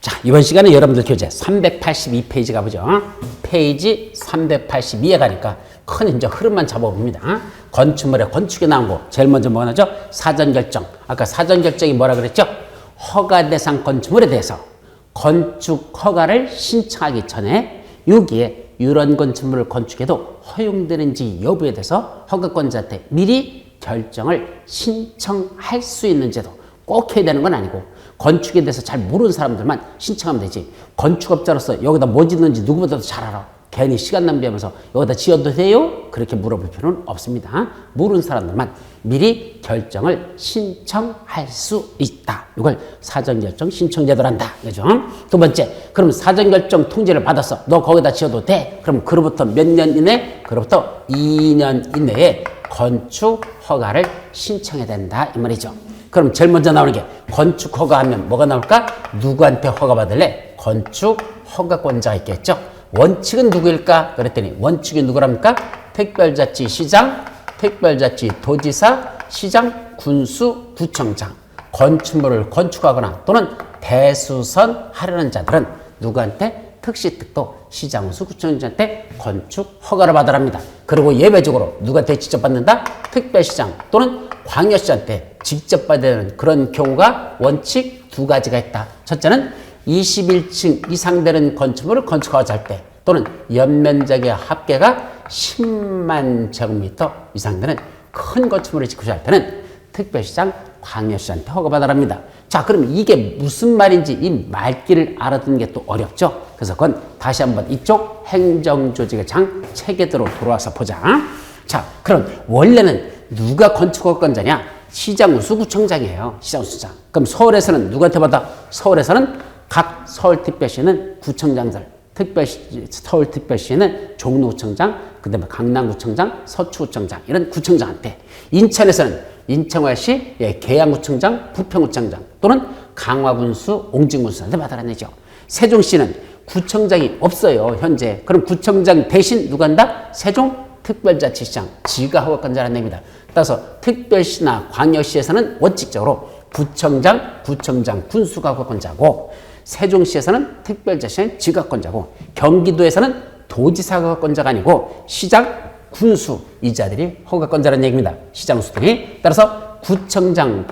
자, 이번 시간에 여러분들 교재 382페이지 가보죠. 페이지 382에 가니까 큰 이제 흐름만 잡아봅니다. 건축물에 건축이 나온 거 제일 먼저 뭐가 나죠? 사전결정. 아까 사전결정이 뭐라 그랬죠? 허가 대상 건축물에 대해서 건축 허가를 신청하기 전에 여기에 이런 건축물을 건축해도 허용되는지 여부에 대해서 허가권자한테 미리 결정을 신청할 수 있는 제도. 꼭 해야 되는 건 아니고 건축에 대해서 잘 모르는 사람들만 신청하면 되지. 건축업자로서 여기다 뭐 짓는지 누구보다도 잘 알아. 괜히 시간 낭비하면서 여기다 지어도 돼요? 그렇게 물어볼 필요는 없습니다. 모르는 사람들만 미리 결정을 신청할 수 있다. 이걸 사전결정 신청제도란다. 그죠? 두 번째, 그럼 사전결정 통지를 받았어. 너 거기다 지어도 돼? 그럼 그로부터 몇 년 이내? 그로부터 2년 이내에 건축 허가를 신청해야 된다. 이 말이죠. 그럼 제일 먼저 나오는 게 건축 허가하면 뭐가 나올까? 누구한테 허가 받을래? 건축 허가권자가 있겠죠. 원칙은 누구일까? 그랬더니 원칙이 누구랍니까? 특별자치시장, 특별자치도지사, 시장, 군수, 구청장. 건축물을 건축하거나 또는 대수선하려는 자들은 누구한테? 특시특도 시장군수, 구청장한테 건축 허가를 받으랍니다. 그리고 예외적으로 누구한테 직접 받는다? 특별시장 또는 광역시한테 직접 받아야 되는 그런 경우가 원칙 두 가지가 있다. 첫째는 21층 이상 되는 건축물을 건축하고자 할 때 또는 연면적의 합계가 10만 제곱미터 이상 되는 큰 건축물을 짓고자 할 때는 특별시장, 광역시한테 허가받아랍니다. 자, 그럼 이게 무슨 말인지 이 말귀를 알아듣는 게 또 어렵죠. 그래서 그건 다시 한번 이쪽 행정조직의 장 체계대로 돌아와서 보자. 자, 그럼 원래는 누가 건축허가권자냐? 시장군수, 구청장이에요. 시장군수장. 그럼 서울에서는 누구한테 받아? 서울에서는 각 서울특별시는 구청장들, 서울특별시는 종로구청장, 그 다음에 강남구청장, 서초구청장 이런 구청장한테. 인천에서는 인천광역시 계양구청장, 부평구청장 또는 강화군수, 옹진군수한테 받아라는 얘기죠. 세종시는 구청장이 없어요, 현재. 그럼 구청장 대신 누가 한다? 세종특별자치시장, 지가 허가권자라는 얘기입니다. 따라서 특별시나 광역시에서는 원칙적으로 구청장, 군수가 허가권자고, 세종시에서는 특별자치시장 지가권자고, 경기도에서는 도지사가 허가권자가 아니고 시장, 군수 이 자들이 허가권자라는 얘기입니다. 시장군수들이. 따라서 구청장,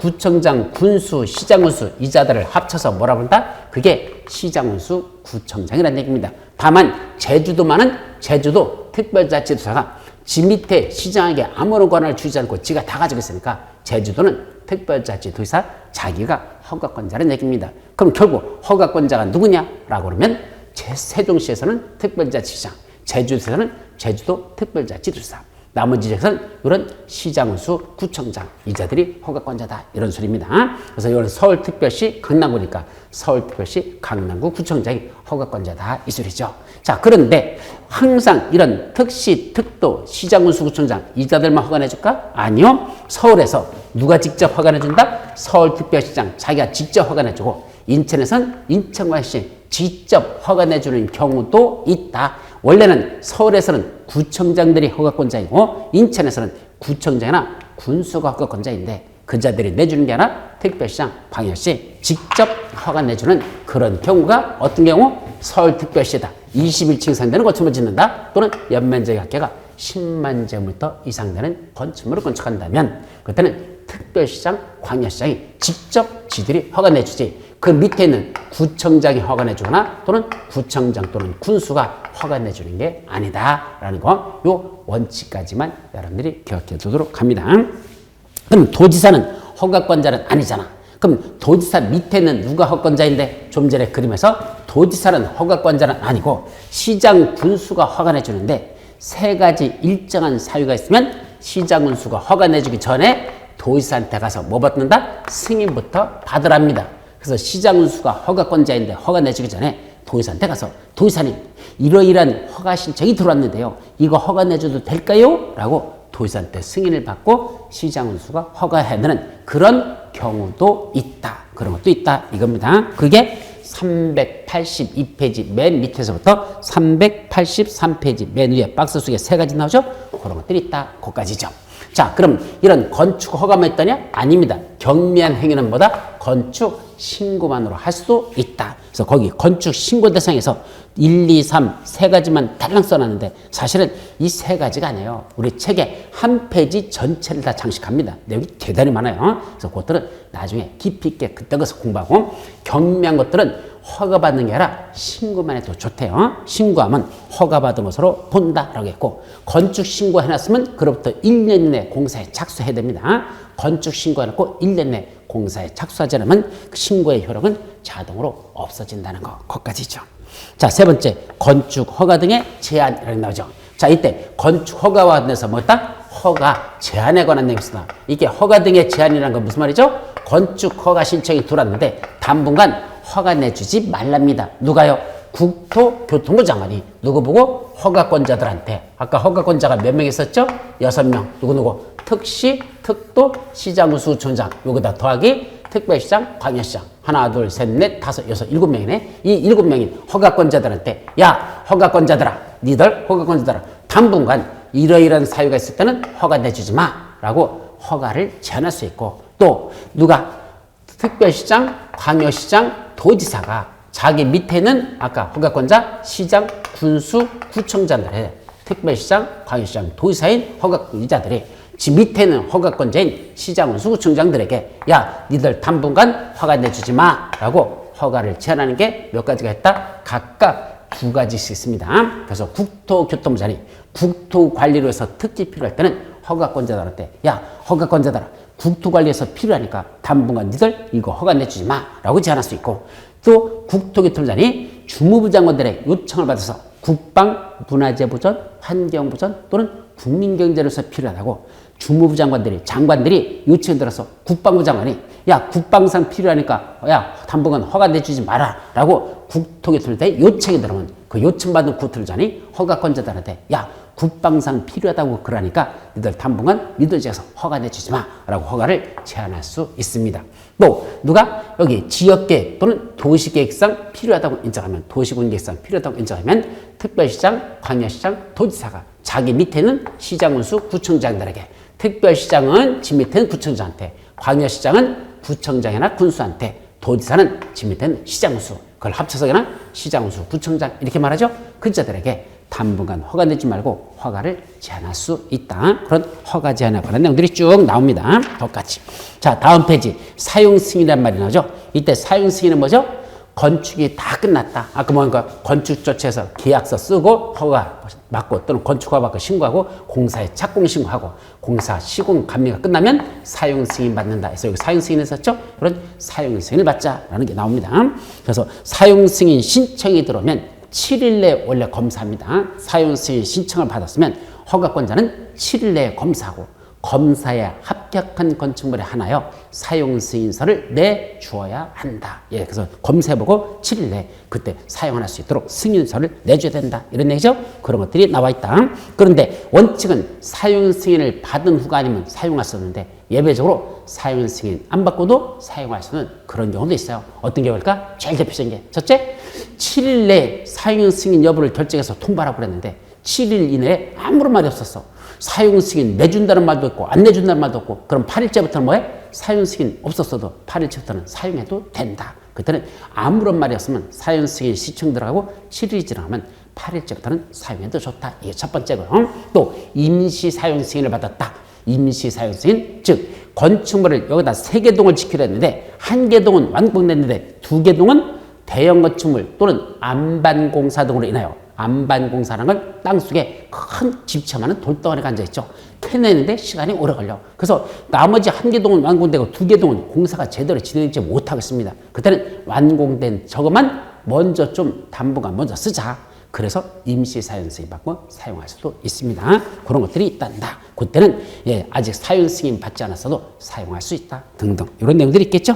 군수, 시장군수 이 자들을 합쳐서 뭐라 부른다? 그게 시장군수, 구청장이라는 얘기입니다. 다만 제주도만은 제주도 특별자치도사가 지 밑에 시장에게 아무런 권한을 주지 않고 지가 다 가지고 있으니까 제주도는 특별자치도사 자기가 허가권자라는 얘기입니다. 그럼 결국 허가권자가 누구냐라고 그러면 세종시에서는 특별자치시장, 제주도에서는 제주도 특별자치도사, 나머지 지역에서는 이런 시장군수, 구청장 이 자들이 허가권자다 이런 소리입니다. 그래서 이건 서울특별시 강남구니까 서울특별시 강남구 구청장이 허가권자다 이 소리죠. 자, 그런데 항상 이런 특시, 특도, 시장군수, 구청장 이 자들만 허가 내줄까? 아니요. 서울에서 누가 직접 허가 내준다? 서울특별시장 자기가 직접 허가 내주고, 인천에서는 인천광역시 직접 허가 내주는 경우도 있다. 원래는 서울에서는 구청장들이 허가권자이고 인천에서는 구청장이나 군수가 허가권자인데 그 자들이 내주는 게 아니라 특별시장, 광역시 직접 허가 내주는 그런 경우가 어떤 경우? 서울특별시다. 21층 이상 되는 건축물을 짓는다. 또는 연면적의 합계가 10만 제곱미터 이상 되는 건축물을 건축한다면 그때는 특별시장, 광역시장이 직접 지들이 허가 내주지, 그 밑에 있는 구청장이 허가 내주거나 또는 구청장 또는 군수가 허가 내주는 게 아니다라는 거, 요 원칙까지만 여러분들이 기억해 두도록 합니다. 그럼 도지사는 허가권자는 아니잖아. 그럼 도지사 밑에는 누가 허가권자인데? 좀 전에 그림에서 도지사는 허가권자는 아니고 시장, 군수가 허가 내주는데 세 가지 일정한 사유가 있으면 시장, 군수가 허가 내주기 전에 도지사한테 가서 뭐 받는다? 승인부터 받으랍니다. 그래서 시장, 군수가 허가권자인데 허가 내주기 전에 도지사한테 가서 도지사님 이러이러한 허가 신청이 들어왔는데요. 이거 허가 내줘도 될까요? 라고 도지사한테 승인을 받고 시장, 군수가 허가해야 되는 그런 경우도 있다. 그런 것도 있다. 이겁니다. 그게 382페이지 맨 밑에서부터 383페이지 맨 위에 박스 속에 세 가지 나오죠? 그런 것들이 있다. 그까지죠. 자, 그럼 이런 건축 허가만 있다냐? 아닙니다. 경미한 행위는 뭐다? 건축 신고만으로 할 수도 있다. 그래서 거기 건축 신고 대상에서 1, 2, 3 세 가지만 달랑 써놨는데 사실은 이 세 가지가 아니에요. 우리 책에 한 페이지 전체를 다 장식합니다. 내용이 대단히 많아요. 그래서 그것들은 나중에 깊이 있게 그때 가서 공부하고 경미한 것들은 허가받는 게 아니라 신고만 해도 좋대요. 신고하면 허가받은 것으로 본다라고 했고 건축 신고 해놨으면 그로부터 1년 이내 공사에 착수해야 됩니다. 건축 신고해놓고 1년 내 공사에 착수하지 않으면 그 신고의 효력은 자동으로 없어진다는 거. 거기까지죠. 자, 세 번째 건축 허가 등의 제한이라고 나오죠. 자, 이때 건축 허가와 관련해서 뭐였다? 허가 제한에 관한 내용이 있습니다. 이게 허가 등의 제한이라는 건 무슨 말이죠? 건축 허가 신청이 들어왔는데 당분간 허가 내주지 말랍니다. 누가요? 국토교통부 장관이 누구 보고? 허가권자들한테. 아까 허가권자가 몇 명 있었죠? 6명. 누구누구? 특시, 특도, 시장수총장. 요거다 더하기 특별시장, 광역시장. 하나, 둘, 셋, 넷, 다섯, 여섯, 7명이네. 이 7명인 허가권자들한테 야, 허가권자들아, 니들 허가권자들아, 당분간 이러이러한 사유가 있을 때는 허가 내주지 마 라고 허가를 제한할 수 있고 또 누가? 특별시장, 광역시장, 도지사가 자기 밑에는 아까 허가권자, 시장, 군수, 구청장들의 특별시장, 광역시장, 도지사인 허가권자들이 지 밑에는 허가권자인 시장, 군수, 구청장들에게 야, 니들 당분간 허가 내주지 마 라고 허가를 제한하는 게 몇 가지가 있다? 각각 2가지씩 있습니다. 그래서 국토교통부장이 국토관리로 해서 특히 필요할 때는 허가권자들한테 야, 허가권자들아 국토관리에서 필요하니까 당분간 니들 이거 허가 내주지 마 라고 제안할 수 있고 또 국토교통부장이 주무부 장관들의 요청을 받아서 국방, 문화재보전, 환경보전 또는 국민경제로서 필요하다고 주무부 장관들이 요청을 들어서 국방부 장관이 야 국방상 필요하니까 야 당분간 허가 내주지 마라 라고 국토교통부의 요청이 들어오면 그 요청받은 국토교통부장이 허가권자들한테 야 국방상 필요하다고 그러니까 니들 당분간 니들 지에서 허가 내주지 마 라고 허가를 제한할 수 있습니다. 또 누가 여기 지역계획 또는 도시계획상 필요하다고 인정하면 도시군계획상 필요하다고 인정하면 특별시장, 광역시장, 도지사가 자기 밑에는 시장군수, 구청장들에게 특별시장은 지 밑에는 구청장한테 광역시장은 구청장이나 군수한테 도지사는 지 밑에는 시장군수 그걸 합쳐서 그냥 시장군수, 구청장 이렇게 말하죠. 그 자들에게 당분간 허가 내지 말고 허가를 제한할 수 있다. 그런 허가 제한에 관한 내용들이 쭉 나옵니다. 똑같이. 자, 다음 페이지 사용 승인이란 말이 나오죠. 이때 사용 승인은 뭐죠? 건축이 다 끝났다. 아까 뭐니까 건축 조치에서 계약서 쓰고 허가 받고 또는 건축 허가 받고 신고하고 공사에 착공 신고하고 공사 시공 감리가 끝나면 사용 승인 받는다. 그래서 여기 사용 승인 했었죠? 그런 사용 승인을 받자라는 게 나옵니다. 그래서 사용 승인 신청이 들어오면 7일 내에 원래 검사합니다. 사용 승인 신청을 받았으면 허가권자는 7일 내에 검사하고 검사에 합격한 건축물에 하나여 사용 승인서를 내주어야 한다. 예, 그래서 검사해보고 7일 내에 그때 사용할 수 있도록 승인서를 내줘야 된다. 이런 얘기죠. 그런 것들이 나와 있다. 그런데 원칙은 사용 승인을 받은 후가 아니면 사용할 수 없는데 예외적으로 사용 승인 안 받고도 사용할 수 있는 그런 경우도 있어요. 어떤 경우일까? 제일 대표적인 게 첫째, 7일 내에 사용 승인 여부를 결정해서 통보하라고 그랬는데 7일 이내에 아무런 말이 없었어. 사용 승인 내준다는 말도 있고 안 내준다는 말도 없고 그럼 8일째부터는 뭐해? 사용 승인 없었어도 8일째부터는 사용해도 된다. 그때는 아무런 말이 없으면 사용 승인 시청 들어가고 7일이 지나면 8일째부터는 사용해도 좋다. 이게 첫 번째고요. 또 임시 사용 승인을 받았다. 임시 사용 승인 즉 건축물을 여기다 3개동을 지키려 했는데 1개동은 완공됐는데 2개동은 대형 건축물 또는 안반공사 등으로 인하여 안반공사라는 건 땅속에 큰 집처만한 돌덩어리가 앉아있죠. 캐내는데 시간이 오래 걸려. 그래서 나머지 1개동은 완공되고 2개동은 공사가 제대로 진행되지 못하겠습니다. 그때는 완공된 저것만 먼저 좀 당분간 먼저 쓰자. 그래서 임시 사용 승인 받고 사용할 수도 있습니다. 그런 것들이 있단다. 그때는 예, 아직 사용 승인 받지 않았어도 사용할 수 있다. 등등 이런 내용들이 있겠죠.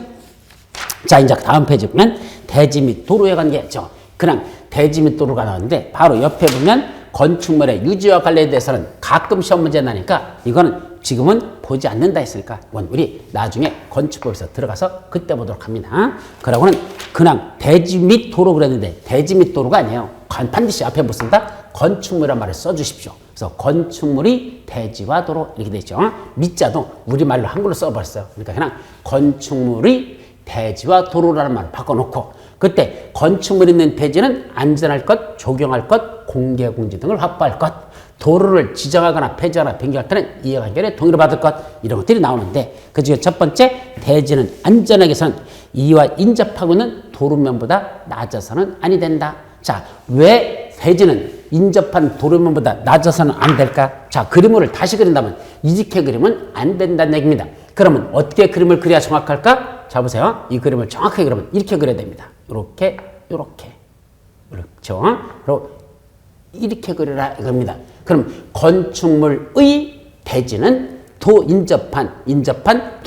자, 이제 다음 페이지 보면 대지 및 도로에 관계죠. 그냥 대지 및 도로가 나오는데 바로 옆에 보면 건축물의 유지와 관리에 대해서는 가끔 시험 문제 나니까 이거는 지금은 보지 않는다 했으니까 이건 우리 나중에 건축법에서 들어가서 그때 보도록 합니다. 그러고는 그냥 대지 및 도로 그랬는데 대지 및 도로가 아니에요. 반드시 앞에 뭐 쓴다? 건축물이란 말을 써주십시오. 그래서 건축물이 대지와 도로 이렇게 되죠. 밑자도 우리말로 한글로 써버렸어요. 그러니까 그냥 건축물이 대지와 도로라는 말을 바꿔놓고 그때 건축물 있는 대지는 안전할 것, 조경할 것, 공개공지 등을 확보할 것, 도로를 지정하거나 폐지하거나 변경할 때는 이해관계에 동의를 받을 것 이런 것들이 나오는데 그중에 첫 번째 대지는 안전하게 해서는 이와 인접하고 있는 도로면보다 낮아서는 아니 된다. 자, 왜 대지는 인접한 도로면보다 낮아서는 안 될까? 자, 그림을 다시 그린다면 이렇게 그리면 안 된다는 얘기입니다. 그러면 어떻게 그림을 그려야 정확할까? 자, 보세요. 이 그림을 정확하게 그리면 이렇게 그려야 됩니다. 이렇게, 이렇게. 그렇죠? 그리고 이렇게 그려라 이겁니다. 그럼 건축물의 대지는 인접한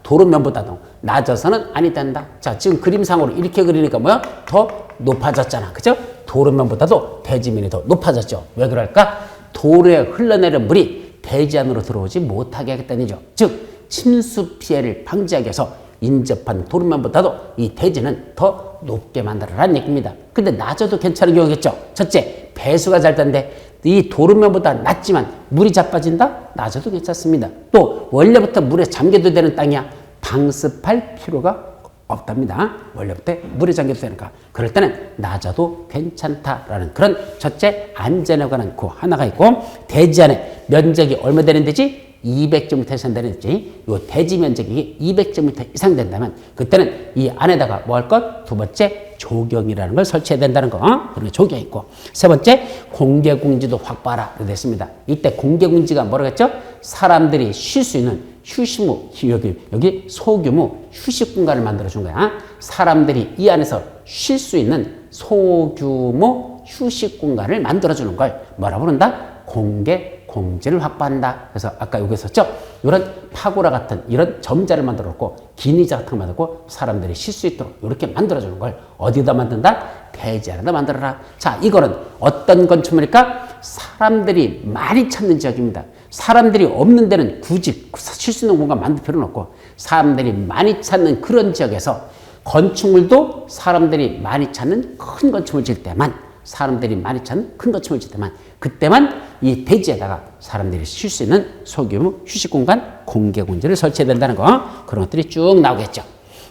도로면보다도 낮아서는 아니 된다. 자, 지금 그림상으로 이렇게 그리니까 뭐야? 더 높아졌잖아. 그죠? 도로면보다도 대지면이 더 높아졌죠. 왜 그럴까? 도로에 흘러내린 물이 대지 안으로 들어오지 못하게 하겠다는 얘기죠. 즉, 침수 피해를 방지하기 위해서 인접한 도로면보다도 이 대지는 더 높게 만들어라는 얘기입니다. 근데 낮아도 괜찮은 경우겠죠. 첫째, 배수가 잘 된데 이 도로면보다 낮지만 물이 자빠진다? 낮아도 괜찮습니다. 또 원래부터 물에 잠겨도 되는 땅이야. 방습할 필요가 없답니다. 원래부터 물에 잠겨도 되니까. 그럴 때는 낮아도 괜찮다라는 그런 첫째 안전에 관한 그 하나가 있고 대지 안에 면적이 얼마 되는 데지? 200제곱미터 이상 되는 데지. 이 대지 면적이 200제곱미터 이상 된다면 그때는 이 안에다가 뭐 할 것? 두 번째 조경이라는 걸 설치해야 된다는 거. 그리고 조경이 있고 세 번째 공개공지도 확보하라 됐습니다. 이때 공개공지가 뭐라고 했죠? 사람들이 쉴 수 있는 휴식무 여기 소규모 휴식 공간을 만들어 준 거야. 사람들이 이 안에서 쉴 수 있는 소규모 휴식 공간을 만들어 주는 걸 뭐라 부른다? 공개공지를 확보한다. 그래서 아까 여기 있었죠? 이런 파고라 같은 이런 점자를 만들어 놓고 긴 의자 같은 거 만들고 사람들이 쉴 수 있도록 이렇게 만들어 주는 걸 어디다 만든다? 대지 안에다 만들어라. 자, 이거는 어떤 건축물일까? 사람들이 많이 찾는 지역입니다. 사람들이 없는 데는 굳이 쉴 수 있는 공간 만들 필요는 없고 사람들이 많이 찾는 그런 지역에서 건축물도 사람들이 많이 찾는 큰 건축물 질 때만 사람들이 많이 찾는 큰 건축물 질 때만 그때만 이 대지에다가 사람들이 쉴 수 있는 소규모 휴식공간 공개공지를 설치해야 된다는 거 그런 것들이 쭉 나오겠죠.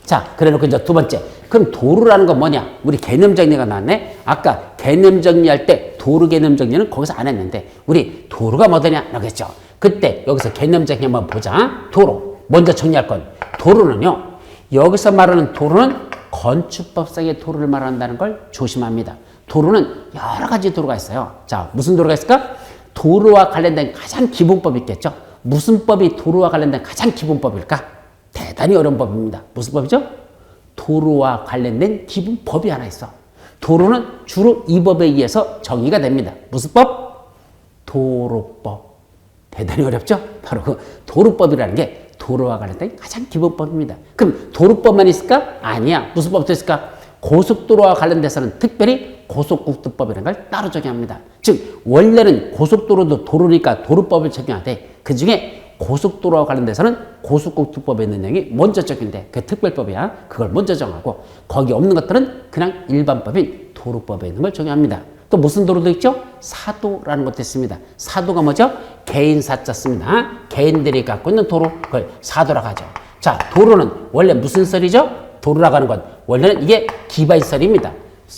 자, 그래놓고 이제 두 번째 그럼 도로라는 건 뭐냐? 우리 개념 정리가 나왔네. 아까 개념 정리할 때 도로 개념 정리는 거기서 안 했는데 우리 도로가 뭐더냐? 그랬죠. 그때 여기서 개념 정리 한번 보자. 도로 먼저 정리할 건 도로는요. 여기서 말하는 도로는 건축법상의 도로를 말한다는 걸 조심합니다. 도로는 여러 가지 도로가 있어요. 자, 무슨 도로가 있을까? 도로와 관련된 가장 기본법이 있겠죠. 무슨 법이 도로와 관련된 가장 기본법일까? 대단히 어려운 법입니다. 무슨 법이죠? 도로와 관련된 기본법이 하나 있어. 도로는 주로 이 법에 의해서 정의가 됩니다. 무슨 법? 도로법. 대단히 어렵죠? 바로 그 도로법이라는 게 도로와 관련된 가장 기본법입니다. 그럼 도로법만 있을까? 아니야. 무슨 법도 있을까? 고속도로와 관련돼서는 특별히 고속국도법이라는 걸 따로 적용합니다. 즉 원래는 고속도로도 도로니까 도로법을 적용하되 그중에 고속도로와 관련돼서는 고속국도법에 있는 내용이 먼저 적용돼. 그게 특별법이야. 그걸 먼저 정하고 거기 없는 것들은 그냥 일반법인 도로법에 있는 걸 적용합니다. 또 무슨 도로도 있죠? 사도라는 것도 있습니다. 사도가 뭐죠? 개인 사자 씁니다. 개인들이 갖고 있는 도로 그걸 사도라고 하죠. 자, 도로는 원래 무슨 썰이죠? 도로라고 하는 건 원래는 이게 기반시설입니다.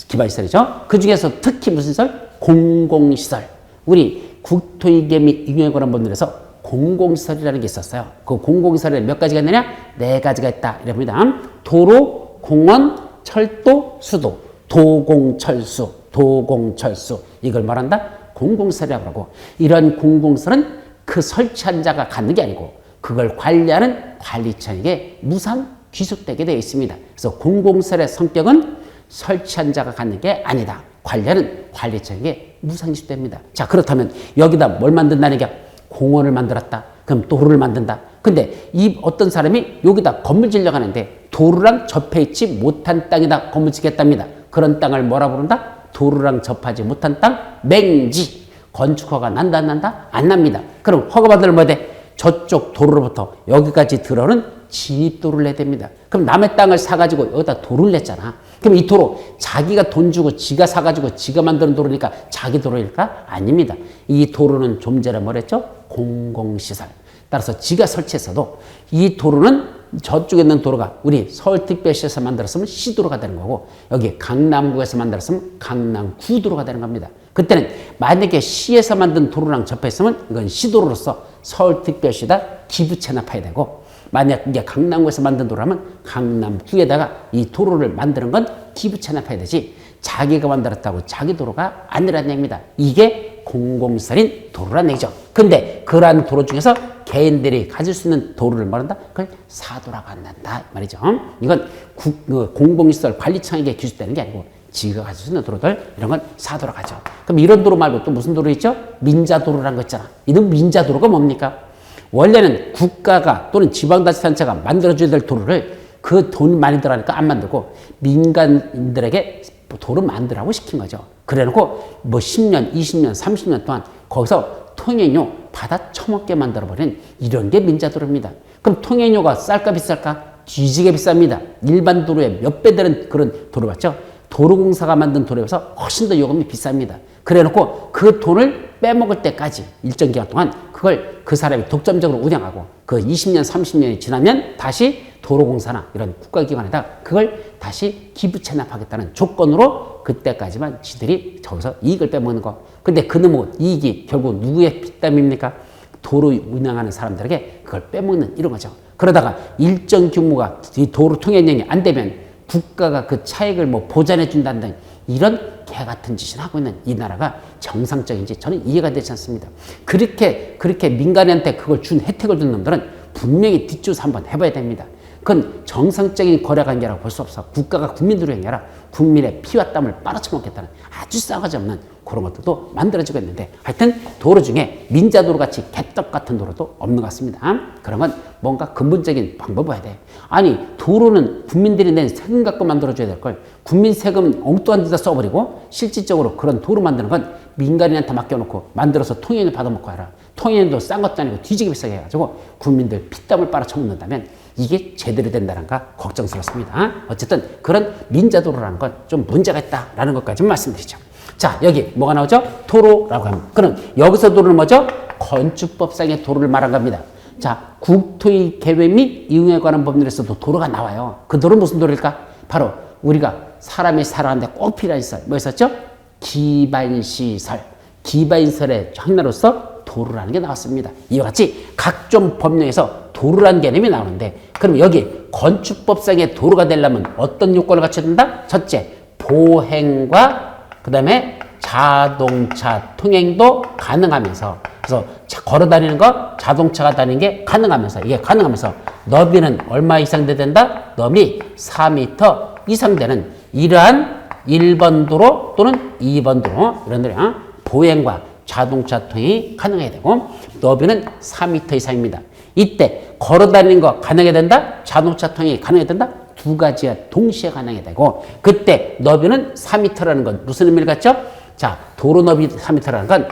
기반시설이죠. 그 중에서 특히 무슨 시설? 공공시설. 우리 국토위계 및 인허가관본들에서 공공시설이라는 게 있었어요. 그 공공시설에 몇 가지가 있느냐? 네 가지가 있다. 이럽니다. 도로, 공원, 철도, 수도. 도공철수, 도공철수. 이걸 말한다? 공공시설이라고 하고 이런 공공시설은 그 설치한 자가 갖는 게 아니고 그걸 관리하는 관리청에게 무상 귀속되게 되어 있습니다. 그래서 공공시설의 성격은 설치한 자가 갖는 게 아니다. 관리하는 관리청에게 무상 귀속됩니다. 자, 그렇다면 여기다 뭘 만든다는 게 공원을 만들었다. 그럼 도로를 만든다. 근데 이 어떤 사람이 여기다 건물 지려고 하는데 도로랑 접해 있지 못한 땅에다 건물 짓겠답니다. 그런 땅을 뭐라 부른다? 도로랑 접하지 못한 땅, 맹지. 건축허가 난다, 안 난다? 안 납니다. 그럼 허가 받으려면 뭐 돼? 저쪽 도로로부터 여기까지 들어오는 진입도로를 내야 됩니다. 그럼 남의 땅을 사가지고 여기다 도로를 냈잖아. 그럼 이 도로 자기가 돈 주고 지가 사가지고 지가 만드는 도로니까 자기 도로일까? 아닙니다. 이 도로는 좀 전에 뭐랬죠? 공공시설. 따라서 지가 설치했어도 이 도로는 저쪽에 있는 도로가 우리 서울특별시에서 만들었으면 시도로가 되는 거고 여기 강남구에서 만들었으면 강남구도로가 되는 겁니다. 그때는 만약에 시에서 만든 도로랑 접했으면 이건 시도로로서 서울특별시에다 기부 체납해야 되고 만약 이게 강남구에서 만든 도로라면 강남구에다가 이 도로를 만드는 건 기부 체납해야 되지 자기가 만들었다고 자기 도로가 아니라는 얘기입니다. 이게 공공시설인 도로라는 얘기죠. 근데 그러한 도로 중에서 개인들이 가질 수 있는 도로를 말한다? 그걸 사도라고 한다 말이죠. 이건 공공시설 관리청에게 기술되는 게 아니고 지가 가질 수 있는 도로들 이런 건 사도라고 하죠. 그럼 이런 도로 말고 또 무슨 도로 있죠? 민자도로라는 거 있잖아. 이런 민자도로가 뭡니까? 원래는 국가가 또는 지방자치단체가 만들어줘야 될 도로를 그 돈 많이 들어가니까 안 만들고 민간인들에게 도로 만들라고 시킨 거죠. 그래놓고 뭐 10년, 20년, 30년 동안 거기서 통행료 받아 처먹게 만들어버린 이런 게 민자도로입니다. 그럼 통행료가 쌀까 비쌀까? 뒤지게 비쌉니다. 일반 도로의 몇 배 되는 그런 도로 맞죠? 도로공사가 만든 도로에 비해서 훨씬 더 요금이 비쌉니다. 그래놓고 그 돈을 빼먹을 때까지 일정 기간 동안 그걸 그 사람이 독점적으로 운영하고 그 20년, 30년이 지나면 다시 도로공사나 이런 국가기관에다 그걸 다시 기부 체납하겠다는 조건으로 그때까지만 지들이 저기서 이익을 빼먹는 거. 근데 그놈의 이익이 결국 누구의 피땀입니까? 도로 운영하는 사람들에게 그걸 빼먹는 이런 거죠. 그러다가 일정 규모가 이 도로 통행량이 안 되면 국가가 그 차익을 뭐 보전해 준다는 이런 개 같은 짓을 하고 있는 이 나라가 정상적인지 저는 이해가 되지 않습니다. 그렇게 민간한테 그걸 준 혜택을 준 놈들은 분명히 뒷조사 한번 해봐야 됩니다. 그건 정상적인 거래 관계라고 볼 수 없어. 국가가 국민들의 행위라 국민의 피와 땀을 빨아쳐먹겠다는 아주 싸가지 없는 그런 것들도 만들어지고 있는데 하여튼 도로 중에 민자도로 같이 개떡 같은 도로도 없는 것 같습니다. 그런 건 뭔가 근본적인 방법을 해야 돼. 아니 도로는 국민들이 낸 세금 갖고 만들어줘야 될 걸 국민 세금 엉뚱한 데다 써버리고 실질적으로 그런 도로 만드는 건 민간인한테 맡겨놓고 만들어서 통행료 받아먹고 해라. 통행료도 싼 것도 아니고 뒤지게 비싸게 해가지고 국민들 피땀을 빨아쳐먹는다면 이게 제대로 된다는가 걱정스럽습니다. 어쨌든 그런 민자도로라는 건 좀 문제가 있다라는 것까지 말씀드리죠. 자, 여기 뭐가 나오죠? 도로라고 합니다. 그럼 여기서 도로는 뭐죠? 건축법상의 도로를 말한 겁니다. 자, 국토의 계획 및 이용에 관한 법률에서도 도로가 나와요. 그 도로는 무슨 도로일까? 바로 우리가 사람이 살아가는데 꼭 필요한 시설. 뭐 있었죠? 기반시설. 기반시설의 하나로서 도로라는 게 나왔습니다. 이와 같이 각종 법령에서 도로라는 개념이 나오는데 그럼 여기 건축법상의 도로가 되려면 어떤 요건을 갖춰야 된다? 첫째, 보행과 그 다음에 자동차 통행도 가능하면서 그래서 걸어 다니는 거 자동차가 다니는 게 가능하면서 이게 가능하면서 너비는 얼마 이상 돼야 된다? 너비 4m 이상 되는 이러한 1번 도로 또는 2번 도로 이런 데랑 보행과 자동차 통행이 가능해야 되고 너비는 4m 이상입니다. 이때 걸어 다니는 거 가능해야 된다? 자동차 통행이 가능해야 된다? 두 가지가 동시에 가능해야 되고 그때 너비는 4m라는 건 무슨 의미를 갖죠? 자, 도로 너비 4m라는 건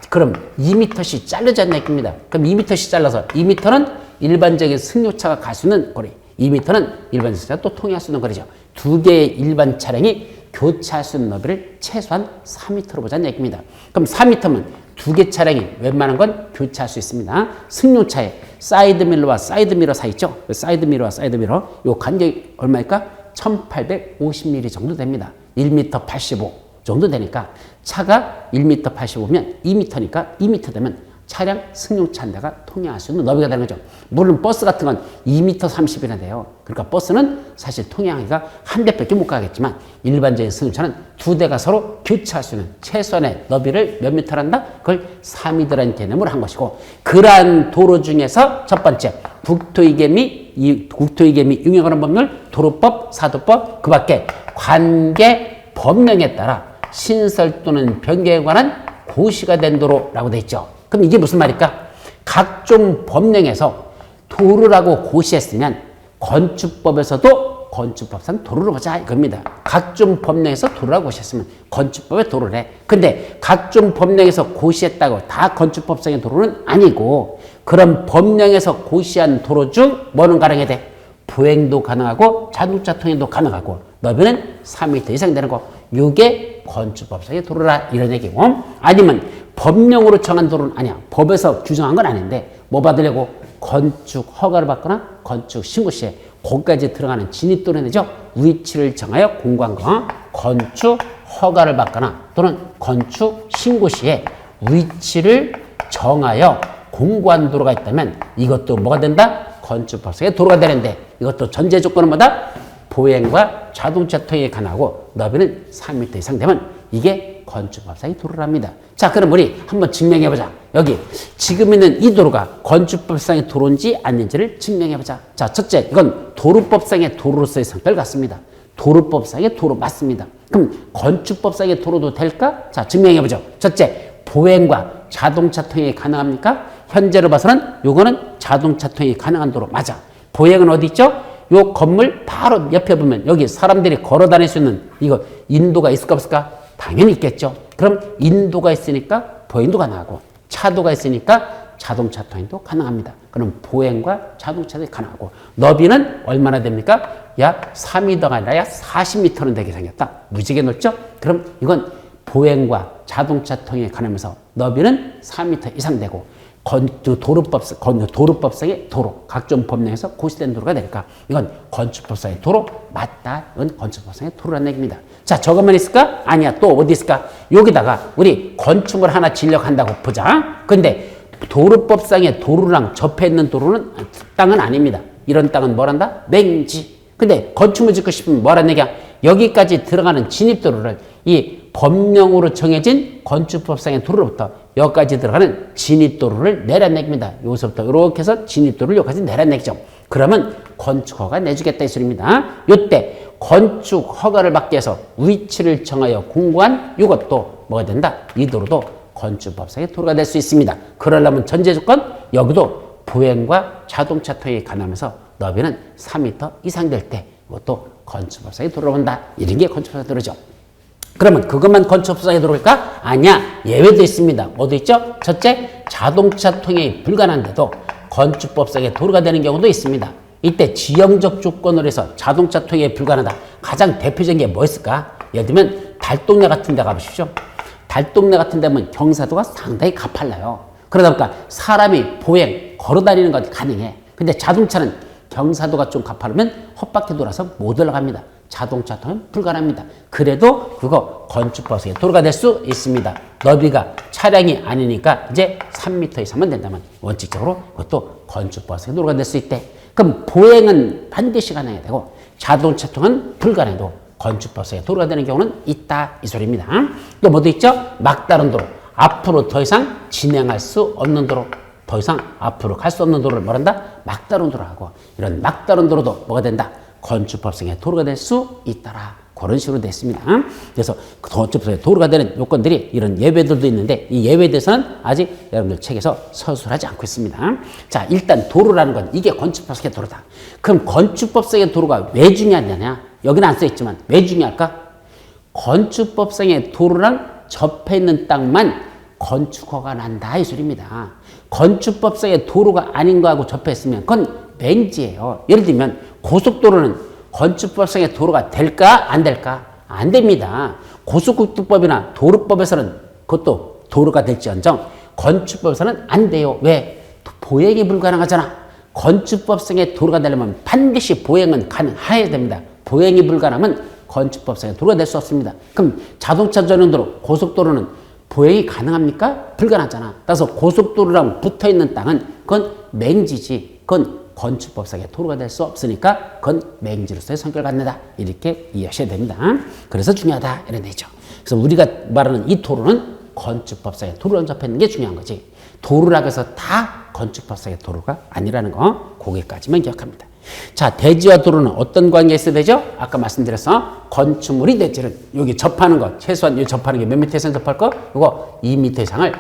그럼 2m씩 잘려져 있는 얘기입니다. 그럼 2m씩 잘라서 2m는 일반적인 승용차가 갈 수 있는 거리 2m는 일반 승용차가 또 통행할 수 있는 거리죠. 두 개의 일반 차량이 교차할 수 있는 너비를 최소한 4m로 보자는 얘기입니다. 그럼 4m면 두 개 차량이 웬만한 건 교차할 수 있습니다. 승용차에 사이드미러와 사이드미러 사이 있죠? 사이드미러와 사이드미러 요 간격이 얼마일까? 1850mm 정도 됩니다. 1m 85 정도 되니까 차가 1m 85면 2m니까 2m 되면 차량 승용차 한 대가 통행할 수 있는 너비가 되는 거죠. 물론 버스 같은 건 2m 30이나 돼요. 그러니까 버스는 사실 통행하기가 한 대밖에 못 가겠지만 일반적인 승용차는 두 대가 서로 교차할 수 있는 최소한의 너비를 몇 미터를 한다? 그걸 4m라는 개념으로 한 것이고 그러한 도로 중에서 첫 번째 국토이계 및 운영하는 법률 도로법, 사도법 그 밖에 관계 법령에 따라 신설 또는 변경에 관한 고시가 된 도로라고 돼 있죠. 그럼 이게 무슨 말일까? 각종 법령에서 도로라고 고시했으면 건축법에서도 건축법상 도로를 보자 이겁니다. 각종 법령에서 도로라고 고시했으면 건축법에 도로래. 근데 각종 법령에서 고시했다고 다 건축법상의 도로는 아니고 그런 법령에서 고시한 도로 중 뭐는 가능해야 돼? 보행도 가능하고 자동차 통행도 가능하고 너비는 3m 이상 되는 거. 이게 건축법상의 도로라 이런 얘기고 아니면 법령으로 정한 도로는 아니야. 법에서 규정한 건 아닌데 뭐 받으려고? 건축 허가를 받거나 건축 신고 시에 거기까지 들어가는 진입도로 되죠. 위치를 정하여 공고한 거. 건축 허가를 받거나 또는 건축 신고 시에 위치를 정하여 공고한 도로가 있다면 이것도 뭐가 된다? 건축법상의 도로가 되는데 이것도 전제 조건은 뭐다? 보행과 자동차 통행이 가능하고 너비는 3m 이상 되면 이게 건축법상의 도로랍니다. 자, 그럼 우리 한번 증명해보자. 여기 지금 있는 이 도로가 건축법상의 도로인지 아닌지를 증명해보자. 자, 첫째, 이건 도로법상의 도로로서의 성격을 갖습니다. 도로법상의 도로 맞습니다. 그럼 건축법상의 도로도 될까? 자, 증명해보죠. 첫째, 보행과 자동차 통행이 가능합니까? 현재로 봐서는 요거는 자동차 통행이 가능한 도로 맞아. 보행은 어디 있죠? 요 건물 바로 옆에 보면 여기 사람들이 걸어 다닐 수 있는 이거 인도가 있을까 없을까? 당연히 있겠죠. 그럼 인도가 있으니까 보행도 가능하고 차도가 있으니까 자동차 통행도 가능합니다. 그럼 보행과 자동차도 가능하고 너비는 얼마나 됩니까? 약 4m가 아니라 약 40m는 되게 생겼다. 무지개 넓죠? 그럼 이건 보행과 자동차 통행이 가능하면서 너비는 4m 이상 되고 도로법상의 도로, 각종 법령에서 고시된 도로가 될까? 이건 건축법상의 도로 맞다. 이건 건축법상의 도로라는 얘기입니다. 자, 저것만 있을까? 아니야. 또 어디 있을까? 여기다가 우리 건축물 하나 지려한다고 보자. 근데 도로법상의 도로랑 접해 있는 도로는 땅은 아닙니다. 이런 땅은 뭐란다? 맹지. 근데 건축물 짓고 싶으면 뭐란 얘기야? 여기까지 들어가는 진입도로를 이 법령으로 정해진 건축법상의 도로로부터 여기까지 들어가는 진입도로를 내란 얘기입니다. 여기서부터 이렇게 해서 진입도로를 여기까지 내란 얘기죠. 그러면 건축허가 내주겠다 이 소리입니다. 요때 건축허가를 받기 위해서 위치를 정하여 공고한 이것도 뭐가 된다? 이 도로도 건축법상의 도로가 될 수 있습니다. 그러려면 전제조건 여기도 보행과 자동차 통행이 가능하면서 너비는 3m 이상 될 때 이것도 건축법상의 도로로 본다. 이런 게 건축법상의 도로죠. 그러면 그것만 건축법상의 도로일까? 아니야. 예외도 있습니다. 뭐도 있죠? 첫째, 자동차 통행이 불가능한데도 건축법상의 도로가 되는 경우도 있습니다. 이때 지형적 조건으로 해서 자동차 통행이 불가능하다. 가장 대표적인 게 뭐 있을까? 예를 들면 달동네 같은 데 가보십시오. 달동네 같은 데 보면 경사도가 상당히 가팔라요. 그러다 보니까 사람이 보행, 걸어다니는 건 가능해. 근데 자동차는 경사도가 좀 가파르면 헛바퀴 돌아서 못 올라갑니다. 자동차 통행 불가능합니다. 그래도 그거 건축법상의 도로가 될 수 있습니다. 너비가 차량이 아니니까 이제 3m 이상만 된다면 원칙적으로 그것도 건축법상의 도로가 될 수 있대. 그럼 보행은 반드시 가능해야 되고 자동차 통행은 불가능해도 건축법상의 도로가 되는 경우는 있다 이 소리입니다. 또 뭐도 있죠? 막다른 도로. 앞으로 더 이상 진행할 수 없는 도로. 더 이상 앞으로 갈 수 없는 도로를 뭐란다? 막다른 도로라고. 이런 막다른 도로도 뭐가 된다? 건축법상의 도로가 될 수 있다라. 그런 식으로 됐습니다. 그래서 건축법상의 도로가 되는 요건들이 이런 예외들도 있는데 이 예외에 대해서는 아직 여러분들 책에서 서술하지 않고 있습니다. 자, 일단 도로라는 건 이게 건축법상의 도로다. 그럼 건축법상의 도로가 왜 중요하냐? 여기는 안 써있지만 왜 중요할까? 건축법상의 도로랑 접해 있는 땅만 건축허가 난다 이 소리입니다. 건축법상의 도로가 아닌 거하고 접해 있으면 그건 맹지예요. 예를 들면 고속도로는 건축법상의 도로가 될까 안 될까? 안 됩니다. 고속국도법이나 도로법에서는 그것도 도로가 될지언정 건축법에서는 안 돼요. 왜? 보행이 불가능하잖아. 건축법상의 도로가 되려면 반드시 보행은 가능해야 됩니다. 보행이 불가능하면 건축법상의 도로가 될 수 없습니다. 그럼 자동차 전용도로, 고속도로는 보행이 가능합니까? 불가능하잖아. 따라서 고속도로랑 붙어있는 땅은 그건 맹지지. 그건 건축법상의 도로가 될 수 없으니까 그건 맹지로서의 성격을 갖는다. 이렇게 이해하셔야 됩니다. 그래서 중요하다. 이런 얘기죠. 그래서 우리가 말하는 이 도로는 건축법상의 도로랑 접해 있는 게 중요한 거지. 도로라고 해서 다 건축법상의 도로가 아니라는 거 거기까지만 기억합니다. 자, 대지와 도로는 어떤 관계에 있어야 되죠? 아까 말씀드렸어. 건축물이 대지는 여기 접하는 거 최소한 이 접하는 게 몇 미터 이상 접할 거? 이거 2m 이상을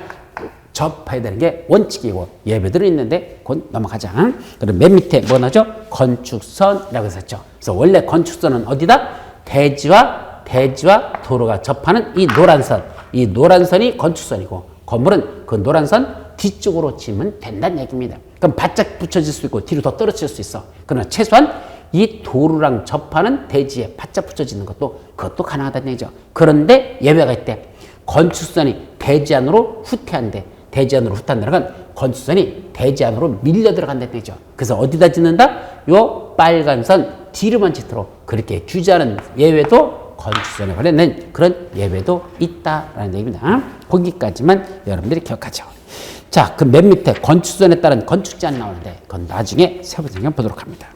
접해야 되는 게 원칙이고 예배들은 있는데 곧 넘어가자. 그럼 맨 밑에 뭐 나죠? 건축선이라고 했었죠. 그래서 원래 건축선은 어디다? 대지와 도로가 접하는 이 노란 선. 이 노란 선이 건축선이고 건물은 그 노란 선 뒤쪽으로 지으면 된다는 얘기입니다. 그럼 바짝 붙여질 수 있고 뒤로 더 떨어질 수 있어. 그러나 최소한 이 도로랑 접하는 대지에 바짝 붙여지는 그것도 가능하다는 얘기죠. 그런데 예외가 있대. 건축선이 대지 안으로 후퇴한대. 대지 안으로 후퇴한다는 건 건축선이 대지 안으로 밀려 들어간다는 얘기죠. 그래서 어디다 짓는다? 요 빨간 선 뒤로만 짓도록 그렇게 규제하는 예외도 건축선에 관련된 그런 예외도 있다라는 얘기입니다. 거기까지만 여러분들이 기억하죠. 자, 그 맨 밑에 건축선에 따른 건축 제한이 나오는데 그건 나중에 세부적으로 보도록 합니다.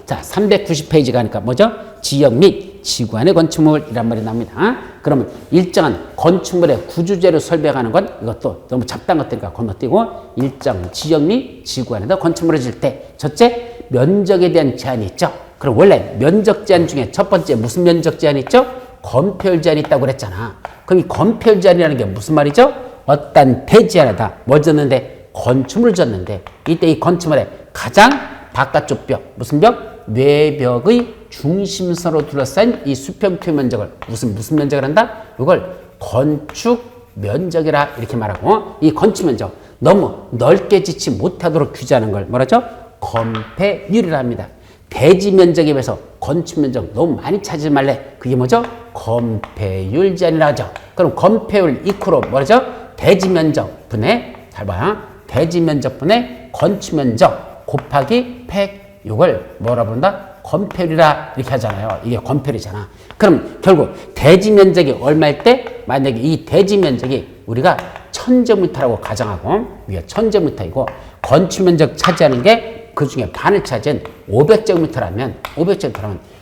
자, 390페이지 가니까 뭐죠? 지역 및 지구안의 건축물이란 말이 나옵니다. 그러면 일정한 건축물의 구주제로 설명하는 건 이것도 너무 잡다한 것들이니까 건너뛰고 일정 지역 및 지구안에다 건축물을 지을 때 첫째 면적에 대한 제한이 있죠. 그럼 원래 면적 제한 중에 첫 번째 무슨 면적 제한이 있죠? 건폐율 제한이 있다고 그랬잖아. 그럼 이 건폐율 제한이라는 게 무슨 말이죠? 어떤 대지 안에다 뭘 졌는데 건축물을 졌는데 이때 이 건축물의 가장 바깥쪽 벽, 무슨 벽? 외벽의 중심선으로 둘러싼 이 수평표 면적을 무슨 면적을 한다? 이걸 건축 면적이라 이렇게 말하고 이 건축 면적 너무 넓게 짓지 못하도록 규제하는 걸 뭐라죠? 건폐율이라 합니다. 대지 면적에 비해서 건축 면적 너무 많이 차지 말래. 그게 뭐죠? 건폐율 제한이라 하죠. 그럼 건폐율 이코로 뭐라죠? 대지 면적 분의 잘 봐요. 대지 면적 분의 건축 면적 곱하기 100 이걸 뭐라 부른다? 건폐율이라 이렇게 하잖아요. 이게 건폐율이잖아. 그럼 결국 대지 면적이 얼마일 때 만약에 이 대지 면적이 우리가 1000제곱미터라고 가정하고 이게 1000제곱미터이고 건축 면적 차지하는 게 그 중에 반을 차지한 500제곱미터라면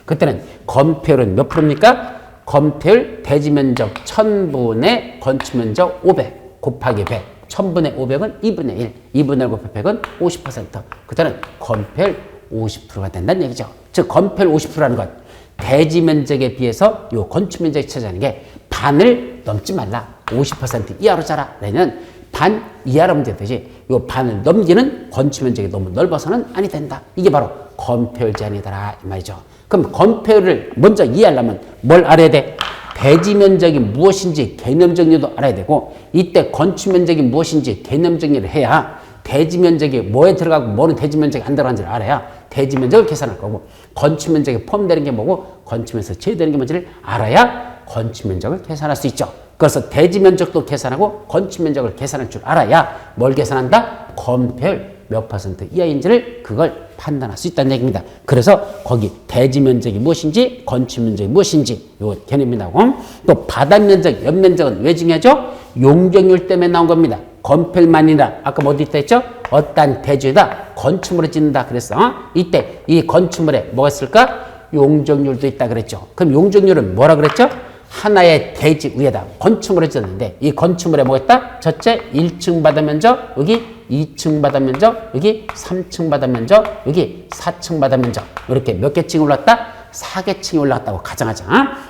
그때는 건폐율은 몇 프로입니까? 건폐율 대지 면적 1000분의 건축 면적 500 곱하기 100 1000분의 500은 2분의 1 2분의 1 곱하기 100은 50% 그때는 건폐율 50%가 된다는 얘기죠. 즉 건폐율 50%라는 것 대지 면적에 비해서 요 건축 면적이 차지하는 게 반을 넘지 말라. 50% 이하로 자라. 내는 반 이하로 하면 되지. 요 반을 넘기는 건축 면적이 너무 넓어서는 아니 된다. 이게 바로 건폐율 제한이다 이 말이죠. 그럼 건폐율을 먼저 이해하려면 뭘 알아야 돼? 대지 면적이 무엇인지 개념 정리도 알아야 되고 이때 건축 면적이 무엇인지 개념 정리를 해야 대지 면적이 뭐에 들어가고 뭐는 대지 면적이 안 들어가는지를 알아야 대지 면적을 계산할 거고 건축 면적에 포함되는 게 뭐고 건축 면적에서 제외되는 게 뭔지를 알아야 건축 면적을 계산할 수 있죠. 그래서 대지 면적도 계산하고 건축 면적을 계산할 줄 알아야 뭘 계산한다? 건폐율 몇 % 이하인지를 그걸 판단할 수 있다는 얘기입니다. 그래서 거기 대지 면적이 무엇인지 건축 면적이 무엇인지 요 개념이 나오고 또 바닥 면적, 옆 면적은 왜 중요하죠? 용적률 때문에 나온 겁니다. 건폐율만이라 아까 뭐 어디 있다 했죠? 어떤 대지에다 건축물을 짓는다 그랬어. 이때 이 건축물에 뭐가 있을까? 용적률도 있다 그랬죠. 그럼 용적률은 뭐라 그랬죠? 하나의 대지 위에다 건축물을 짓는데 이 건축물에 뭐가 있다? 첫째 1층 바닥 면적, 여기 2층 바닥 면적, 여기 3층 바닥 면적, 여기 4층 바닥 면적 이렇게 몇 개 층이 올랐다? 4개층이 올랐다고 가정하자.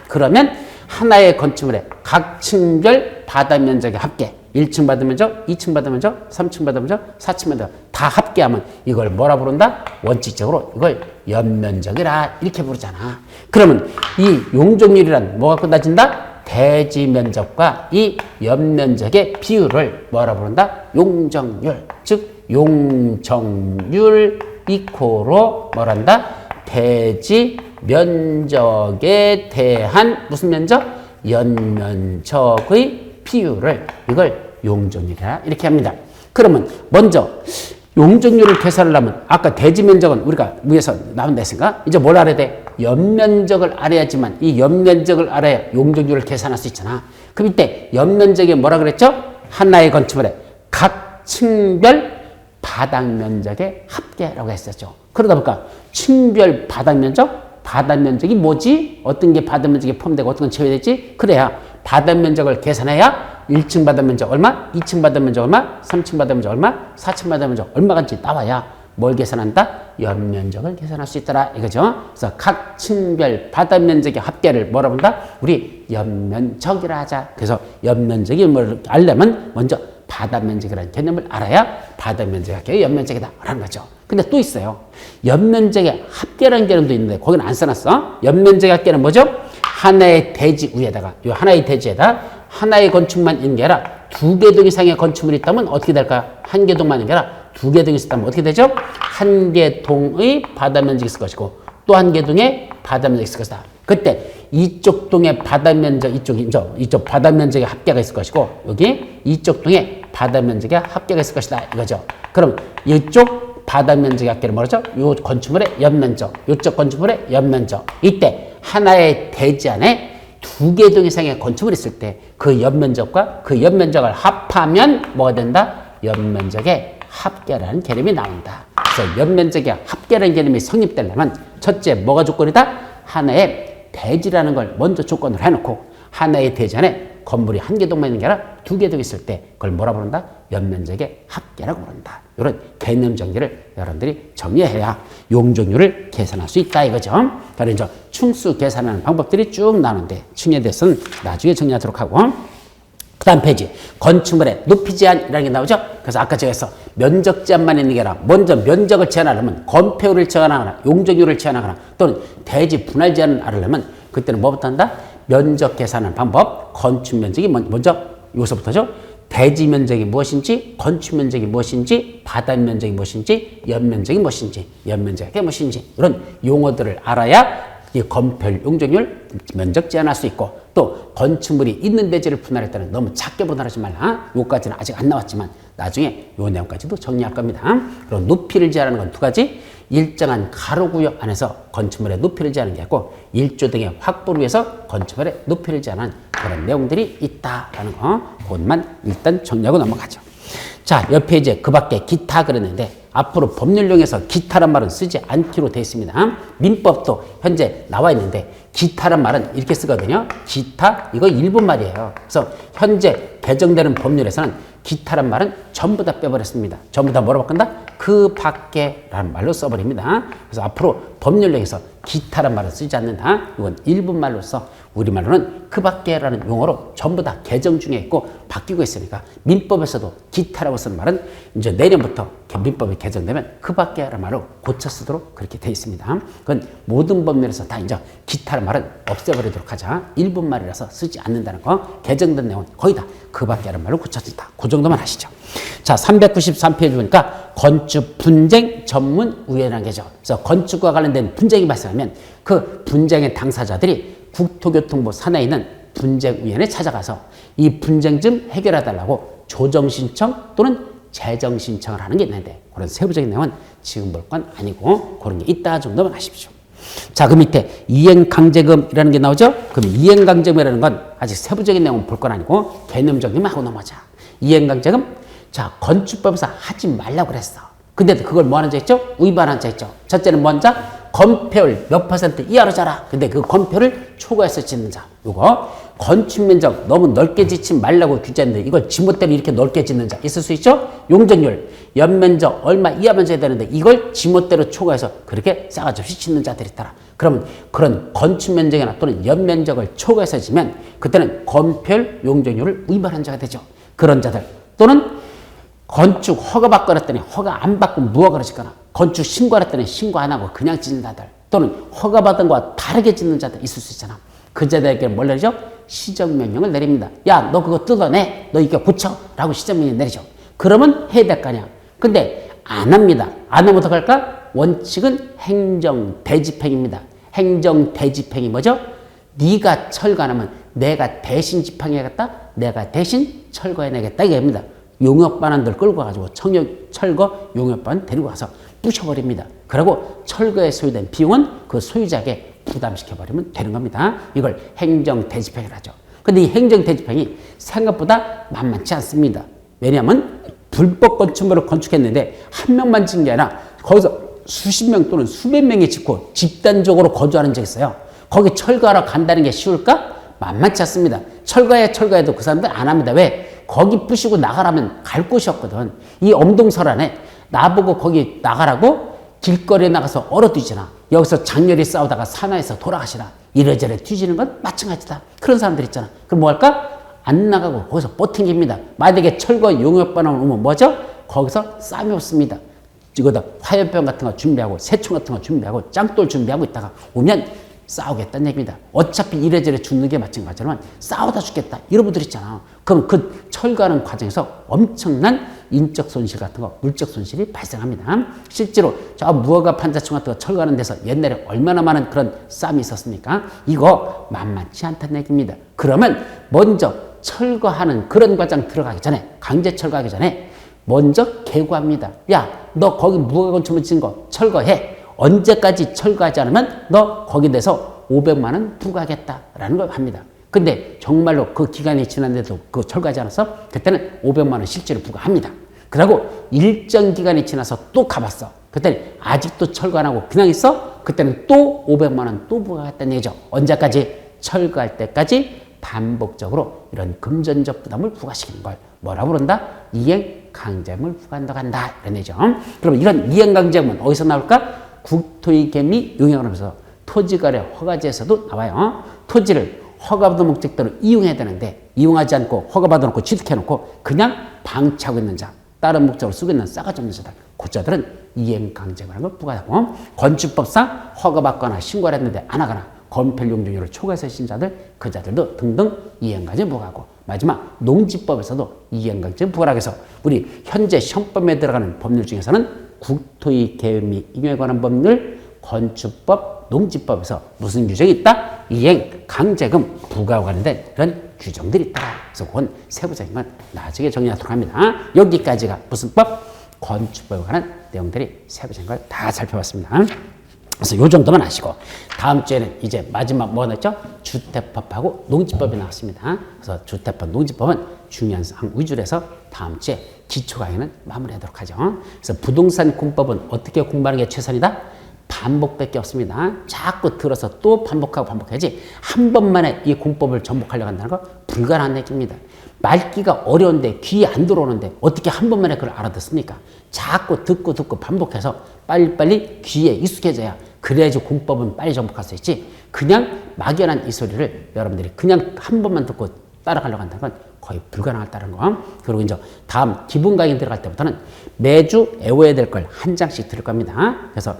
그러면 하나의 건축물에 각 층별 바닥 면적의 합계 1층 바닥 면적, 2층 바닥 면적, 3층 바닥 면적, 4층 면적 다 합계하면 이걸 뭐라 부른다? 원칙적으로 이걸 연면적이라 이렇게 부르잖아. 그러면 이 용적률이란 뭐 갖고 따진다? 대지 면적과 이 연면적의 비율을 뭐라 부른다? 용적률. 즉 용적률 이코로 뭐란다? 대지 면적에 대한 무슨 면적? 연면적의 비율을 이걸 용적률이라 이렇게 합니다. 그러면 먼저 용적률을 계산하려면 아까 대지 면적은 우리가 위에서 나온다 했으니까 이제 뭘 알아야 돼? 연면적을 알아야지만 이 연면적을 알아야 용적률을 계산할 수 있잖아. 그럼 이때 연면적이 뭐라 그랬죠? 하나의 건축물에 각 층별 바닥 면적의 합계라고 했었죠. 그러다 보니까 층별 바닥 면적이 뭐지? 어떤 게 바닥 면적에 포함되고 어떤 건 제외되지? 그래야 바닥 면적을 계산해야 1층 바닥 면적 얼마, 2층 바닥 면적 얼마, 3층 바닥 면적 얼마, 4층 바닥 면적 얼마간지 나와야 뭘 계산한다? 연면적을 계산할 수 있더라 이거죠. 그래서 각 층별 바닥 면적의 합계를 뭐라 본다? 우리 연면적이라 하자. 그래서 연면적이 뭘 알려면 먼저 바다 면적이라는 개념을 알아야 바다 면적이 합계의 연면적이다라는 거죠. 근데 또 있어요. 연면적의 합계라는 개념도 있는데 거기는 안 써놨어. 연면적의 합계는 뭐죠? 하나의 대지 위에다가 이 하나의 대지에다 하나의 건축만 있는 게 아니라 두 개 동 이상의 건축물이 있다면 어떻게 될까요? 한 개 동만 있는 게 아니라 두 개 동이 있다면 어떻게 되죠? 한 개 동의 바다 면적이 있을 것이고 또 한 개 동의 바다 면적이 있을 것이다. 그때 이쪽 동의 바다 면적, 이쪽 바다 면적의 합계가 있을 것이고 여기 이쪽 동의 바다 면적의 합계가 있을 것이다 이거죠. 그럼 이쪽 바다 면적의 합계를 뭐라죠? 요 건축물의 연면적, 이쪽 건축물의 연면적. 이때 하나의 대지 안에 두 개 동 이상의 건축물이 있을 때 그 연면적과 그 연면적을 합하면 뭐가 된다? 연면적의 합계라는 개념이 나온다. 그래서 연면적의 합계라는 개념이 성립되려면 첫째 뭐가 조건이다? 하나의 대지라는 걸 먼저 조건으로 해놓고 하나의 대지 안에 건물이 한 개 동만 있는 게 아니라 두 개 동 있을 때 그걸 뭐라 부른다? 연면적의 합계라고 부른다. 이런 개념 정리를 여러분들이 정리해야 용적률을 계산할 수 있다 이거죠. 그래서 이제 충수 계산하는 방법들이 쭉 나오는데 층에 대해서는 나중에 정리하도록 하고 그 다음 페이지 건축물의 높이 제한이라는 게 나오죠. 그래서 아까 제가 했어 면적 제한만 있는 게 아니라 먼저 면적을 제한하려면 건폐율을 제한하거나 용적률을 제한하거나 또는 대지 분할 제한을 알으려면 그때는 뭐부터 한다? 면적 계산하는 방법 건축 면적이 먼저 여기서부터죠. 대지 면적이 무엇인지 건축 면적이 무엇인지 바다 면적이 무엇인지 연면적이 무엇인지 연면적이 무엇인지 이런 용어들을 알아야 이 건폐율, 용적률, 면적 제한할 수 있고 또 건축물이 있는 대지를 분할할 때는 너무 작게 분할하지 말라. 요까지는 아직 안 나왔지만 나중에 요 내용까지도 정리할 겁니다. 그리고 높이를 제한하는 건 두 가지. 일정한 가로구역 안에서 건축물의 높이를 제한하는 게 있고 일조 등의 확보를 위해서 건축물의 높이를 제한하는 그런 내용들이 있다라는 거 그것만 일단 정리하고 넘어가죠. 자, 옆에 이제 그 밖에 기타 그랬는데 앞으로 법률용에서 기타란 말은 쓰지 않기로 되어 있습니다. 민법도 현재 나와 있는데 기타란 말은 이렇게 쓰거든요. 기타 이거 일본 말이에요. 그래서 현재 개정되는 법률에서는 기타란 말은 전부 다 빼버렸습니다. 전부 다 뭐라고 바꾼다? 그 밖에 라는 말로 써버립니다. 그래서 앞으로 법률용에서 기타란 말을 쓰지 않는다. 이건 일본 말로서 우리말로는 그 밖에 라는 용어로 전부 다 개정 중에 있고 바뀌고 있으니까 민법에서도 기타라고 쓰는 말은 이제 내년부터 민법이 개정되면 그 밖에 라는 말로 고쳐 쓰도록 그렇게 되어 있습니다. 그건 모든 법률에서 다 이제 기타라는 말은 없애버리도록 하자. 일본 말이라서 쓰지 않는다는 거 개정된 내용은 거의 다 그 밖에 라는 말로 고쳐진다. 그 정도만 하시죠. 자, 393페이지 보니까 건축 분쟁 전문 위원회라는 게죠. 그래서 건축과 관련된 분쟁이 발생하면 그 분쟁의 당사자들이 국토교통부 산하에 있는 분쟁위원회에 찾아가서 이 분쟁 좀 해결해달라고 조정신청 또는 재정신청을 하는 게 있는데 그런 세부적인 내용은 지금 볼 건 아니고 그런 게 있다 정도만 하십시오. 자, 그 밑에 이행강제금이라는 게 나오죠. 그럼 이행강제금이라는 건 아직 세부적인 내용은 볼 건 아니고 개념적인 하고 넘어가자. 이행강제금 자, 건축법에서 하지 말라고 그랬어. 근데 그걸 뭐 하는 자 있죠? 위반한 자 있죠. 첫째는 뭔 자? 건폐율 몇 % 이하로 자라. 근데 그 건폐율을 초과해서 짓는 자. 요거 건축 면적 너무 넓게 짓지 말라고 규제했는데 이걸 지멋대로 이렇게 넓게 짓는 자 있을 수 있죠? 용적률 연면적 얼마 이하면 져야 되는데 이걸 지멋대로 초과해서 그렇게 싸가지 없이 짓는 자들이 있더라. 그러면 그런 건축 면적이나 또는 연면적을 초과해서 지면 그때는 건폐율 용적률을 위반한 자가 되죠. 그런 자들 또는 건축 허가 받고 그랬더니 허가 안 받고 무허가로 짓거나 건축 신고를 했더니 신고 안 하고 그냥 짓는 자들 또는 허가 받은 거와 다르게 짓는 자들 있을 수 있잖아. 그 자들에게 뭘 내리죠? 시정명령을 내립니다. 야, 너 그거 뜯어내. 너 이거 고쳐. 라고 시정명령 내리죠. 그러면 해야 될 거 아니야. 근데 안 합니다. 안 하면 어떡할까? 원칙은 행정대집행입니다. 행정대집행이 뭐죠? 네가 철거 안 하면 내가 대신 집행해야겠다. 내가 대신 철거해내겠다. 이겁니다. 용역반원들 끌고 가가지고 철거 용역반 데리고 가서 부셔버립니다. 그리고 철거에 소요된 비용은 그 소유자에게 부담시켜버리면 되는 겁니다. 이걸 행정대집행을 하죠. 근데 이 행정대집행이 생각보다 만만치 않습니다. 왜냐하면 불법 건축물을 건축했는데 한 명만 짓는 게 아니라 거기서 수십 명 또는 수백 명이 짓고 집단적으로 거주하는 적이 있어요. 거기 철거하러 간다는 게 쉬울까? 만만치 않습니다. 철거해도 그 사람들 안 합니다. 왜? 거기 부시고 나가라면 갈 곳이 없거든. 이 엄동설안에 나보고 거기 나가라고 길거리에 나가서 얼어뛰잖아. 여기서 장렬히 싸우다가 산하에서 돌아가시라. 이래저래 뒤지는 건 마찬가지다. 그런 사람들 있잖아. 그럼 뭐 할까? 안 나가고 거기서 버팅깁니다. 만약에 철거 용역반항을 오면 뭐죠? 거기서 쌈이 없습니다. 이거다 화염병 같은 거 준비하고 새총 같은 거 준비하고 짱돌 준비하고 있다가 오면 싸우겠다는 얘기입니다. 어차피 이래저래 죽는 게 마찬가지로만 싸우다 죽겠다 이런 분들 있잖아. 그럼 그 철거하는 과정에서 엄청난 인적 손실 같은 거, 물적 손실이 발생합니다. 실제로 저 무허가 판자촌 같은 거 철거하는 데서 옛날에 얼마나 많은 그런 싸움이 있었습니까? 이거 만만치 않다는 얘기입니다. 그러면 먼저 철거하는 그런 과정 들어가기 전에, 강제 철거하기 전에 먼저 계고합니다. 야, 너 거기 무허가 건축물 짓는 거 철거해. 언제까지 철거하지 않으면 너 거기에 대해서 500만 원 부과하겠다라는 걸 합니다. 근데 정말로 그 기간이 지났는데도 그 철거하지 않아서 그때는 500만 원 실제로 부과합니다. 그러고 일정 기간이 지나서 또 가봤어. 그때는 아직도 철거 안 하고 그냥 있어? 그때는 또 500만 원 또 부과하겠다는 얘기죠. 언제까지? 철거할 때까지 반복적으로 이런 금전적 부담을 부과시키는 걸 뭐라고 부른다? 이행강제금을 부과한다고 한다. 이런 얘기죠. 그럼 이런 이행강제금은 어디서 나올까? 국토의계미 용역을 하면서 토지거래 허가제에서도 나와요. 토지를 허가받은 목적대로 이용해야 되는데 이용하지 않고 허가받아놓고 취득해놓고 그냥 방치하고 있는 자, 다른 목적으로 쓰고 있는 싸가지 없는 자들, 그 자들은 이행강제금을 부과하고 건축법상 허가받거나 신고를 했는데 안 하거나 건폐용적률을 초과해서 신 자들, 그 자들도 등등 이행강제 부과하고 마지막 농지법에서도 이행강제 부과하고 해서 우리 현재 시험법에 들어가는 법률 중에서는 국토의 계획 이용에 관한 법률, 건축법, 농지법에서 무슨 규정이 있다? 이행, 강제금 부과하고 관련된 그런 규정들이 있다. 그래서 그건 세부적인 건 나중에 정리하도록 합니다. 여기까지가 무슨 법? 건축법에 관한 내용들이 세부적인 걸 다 살펴봤습니다. 그래서 요 정도만 아시고 다음 주에는 이제 마지막 뭐가 나왔죠? 주택법하고 농지법이 나왔습니다. 그래서 주택법, 농지법은 중요한 사항 위주로 해서 다음 주에 기초 강의는 마무리하도록 하죠. 그래서 부동산 공법은 어떻게 공부하는 게 최선이다? 반복밖에 없습니다. 자꾸 들어서 또 반복하고 반복해야지 한 번만에 이 공법을 전복하려고 한다는 거 불가능한 얘기입니다. 말기가 어려운데 귀에 안 들어오는데 어떻게 한 번만에 그걸 알아듣습니까? 자꾸 듣고 반복해서 빨리빨리 귀에 익숙해져야 그래야지 공법은 빨리 전복할 수 있지 그냥 막연한 이 소리를 여러분들이 그냥 한 번만 듣고 따라가려고 한다는 건 거의 불가능하다는 거. 그리고 이제 다음 기본 강의 들어갈 때부터는 매주 외워야 될 걸 한 장씩 들을 겁니다. 그래서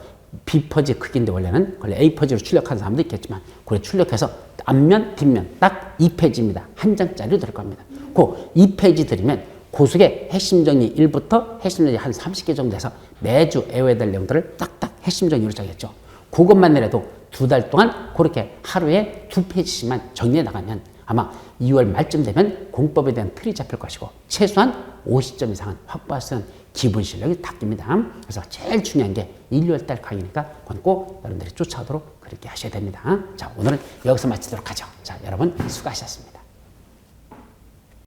B퍼지 크기인데 원래 A퍼지로 출력하는 사람도 있겠지만 그래 출력해서 앞면, 뒷면 딱 2페이지입니다. 한 장짜리로 들을 겁니다. 그 2페이지 들으면 고속의 핵심 정리 1부터 핵심 정리 한 30개 정도 해서 매주 외워야 될 내용들을 딱딱 핵심 정리로 정했죠. 그것만 내려도 2달 동안 그렇게 하루에 2페이지씩만 정리해 나가면 아마 2월 말쯤 되면 공법에 대한 틀이 잡힐 것이고 최소한 50점 이상은 확보할 수 있는 기본 실력이 닦입니다. 그래서 제일 중요한 게 1, 2월달 강의니까 그건 꼭 여러분들이 쫓아오도록 그렇게 하셔야 됩니다. 자, 오늘은 여기서 마치도록 하죠. 자, 여러분 수고하셨습니다.